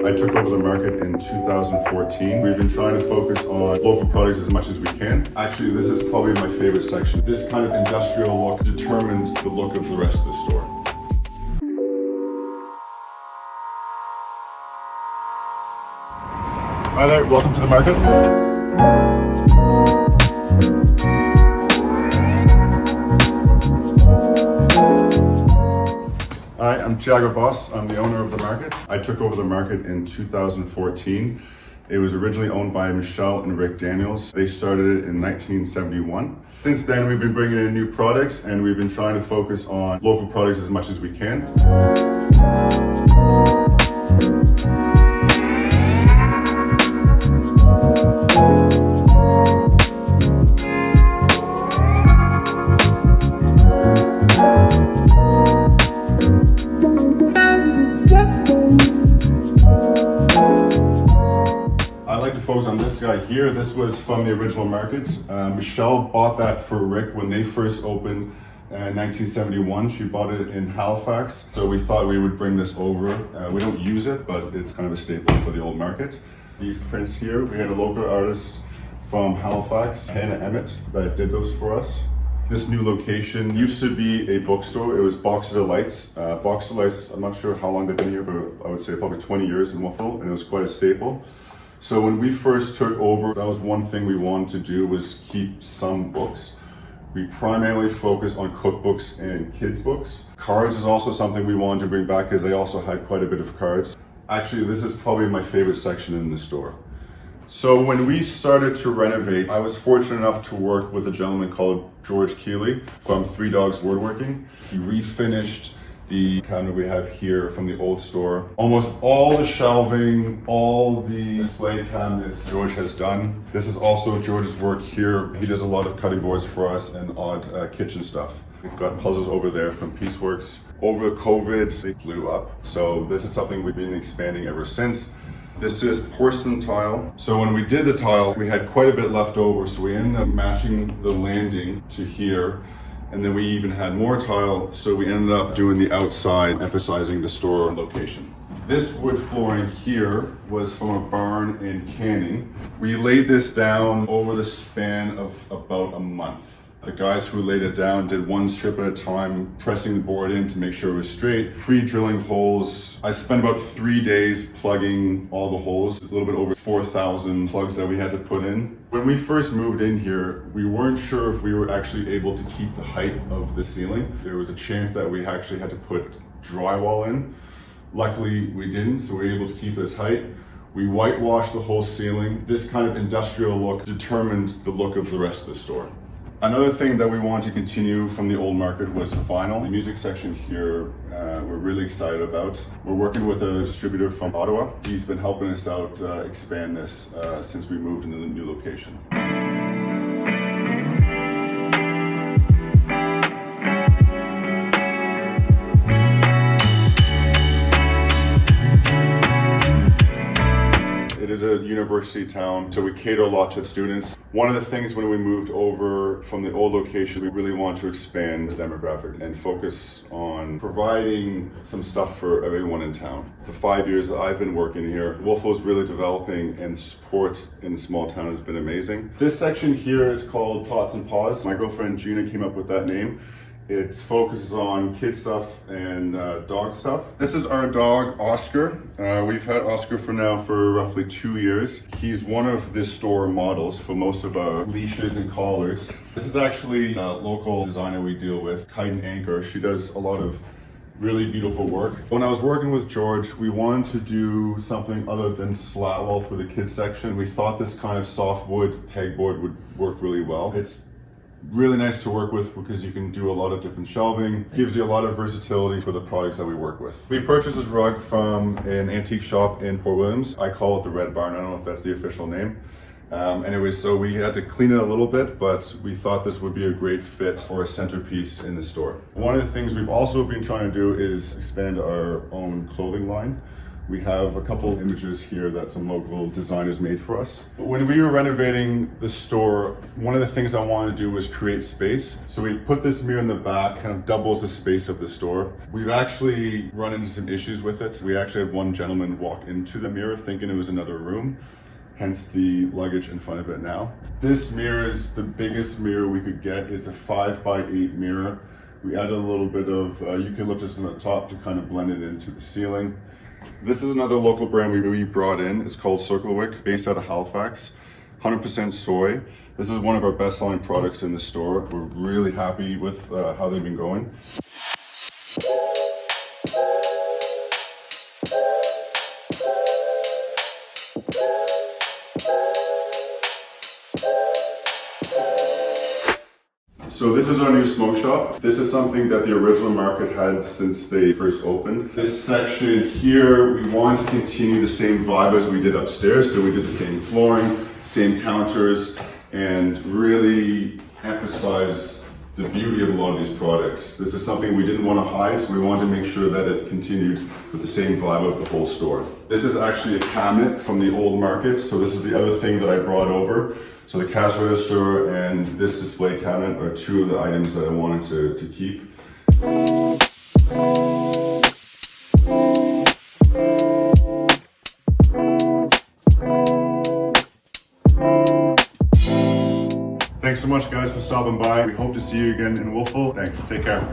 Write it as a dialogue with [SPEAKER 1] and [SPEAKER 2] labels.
[SPEAKER 1] I took over the market in 2014. We've been trying to focus on local products as much as we can. Actually, this is probably my favorite section. This kind of industrial look determines the look of the rest of the store. Hi there, welcome to the market. Hi, I'm Tiago Voss. I'm the owner of the market. I took over the market in 2014. It was originally owned by Michelle and Rick Daniels. They started it in 1971. Since then, we've been bringing in new products and we've been trying to focus on local products as much as we can. Focus on this guy here. This was from the original market. Michelle bought that for Rick when they first opened in 1971. She bought it in Halifax, so we thought we would bring this over. We don't use it, but it's kind of a staple for the old market. These prints here, we had a local artist from Halifax, Hannah Emmett, that did those for us. This new location used to be a bookstore. It was Box Delights. Box Delights, I'm not sure how long they've been here, but I would say probably 20 years in Wolfville, and it was quite a staple. So when we first took over, that was one thing we wanted to do, was keep some books. We primarily focus on cookbooks and kids books. Cards is also something we wanted to bring back because they also had quite a bit of cards. Actually, this is probably my favorite section in the store. So when we started to renovate, I was fortunate enough to work with a gentleman called George Keeley from Three Dogs Woodworking. He refinished the cabinet we have here from the old store. Almost all the shelving, all the display cabinets George has done. This is also George's work here. He does a lot of cutting boards for us and odd kitchen stuff. We've got puzzles over there from Pieceworks. Over COVID, they blew up. So this is something we've been expanding ever since. This is porcelain tile. So when we did the tile, we had quite a bit left over. So we ended up matching the landing to here. And then we even had more tile, so we ended up doing the outside, emphasizing the store location. This wood flooring here was from a barn in Canning. We laid this down over the span of about a month. The guys who laid it down did one strip at a time, pressing the board in to make sure it was straight, pre-drilling holes. I spent about 3 days plugging all the holes, a little bit over 4,000 plugs that we had to put in. When we first moved in here, we weren't sure if we were actually able to keep the height of the ceiling. There was a chance that we actually had to put drywall in. Luckily, we didn't, so we were able to keep this height. We whitewashed the whole ceiling. This kind of industrial look determined the look of the rest of the store. Another thing that we wanted to continue from the old market was vinyl. The music section here, we're really excited about. We're working with a distributor from Ottawa. He's been helping us out expand this since we moved into the new location. It is a university town, so we cater a lot to students. One of the things when we moved over from the old location, we really wanted to expand the demographic and focus on providing some stuff for everyone in town. The 5 years that I've been working here, Wolfville is really developing and the support in the small town has been amazing. This section here is called Tots and Paws. My girlfriend Gina came up with that name. It focuses on kid stuff and dog stuff. This is our dog, Oscar. We've had Oscar for roughly 2 years. He's one of the store models for most of our leashes and collars. This is actually a local designer we deal with, Kite and Anchor. She does a lot of really beautiful work. When I was working with George, we wanted to do something other than slat wall for the kids section. We thought this kind of softwood pegboard would work really well. It's really nice to work with because you can do a lot of different shelving. Gives you a lot of versatility for the products that we work with. We purchased this rug from an antique shop in Port Williams. I call it the Red Barn. I don't know if that's the official name. Anyway, so we had to clean it a little bit, but we thought this would be a great fit for a centerpiece in the store. One of the things we've also been trying to do is expand our own clothing line. We have a couple images here that some local designers made for us. When we were renovating the store, one of the things I wanted to do was create space. So we put this mirror in the back, kind of doubles the space of the store. We've actually run into some issues with it. We actually had one gentleman walk into the mirror thinking it was another room, hence the luggage in front of it now. This mirror is the biggest mirror we could get. It's a 5x8 mirror. We added a little bit of eucalyptus on the top to kind of blend it into the ceiling. This is another local brand we brought in. It's called Circle Wick, based out of Halifax. 100% soy. This is one of our best selling products in the store. We're really happy with how they've been going. So this is our new smoke shop. This is something that the original market had since they first opened. This section here, we wanted to continue the same vibe as we did upstairs. So we did the same flooring, same counters, and really emphasize the beauty of a lot of these products. This is something we didn't want to hide, so we wanted to make sure that it continued with the same vibe of the whole store. This is actually a cabinet from the old market. So this is the other thing that I brought over. So the cash register and this display cabinet are two of the items that I wanted to keep. Thanks so much, guys, for stopping by. We hope to see you again in Wolfville. Thanks. Take care.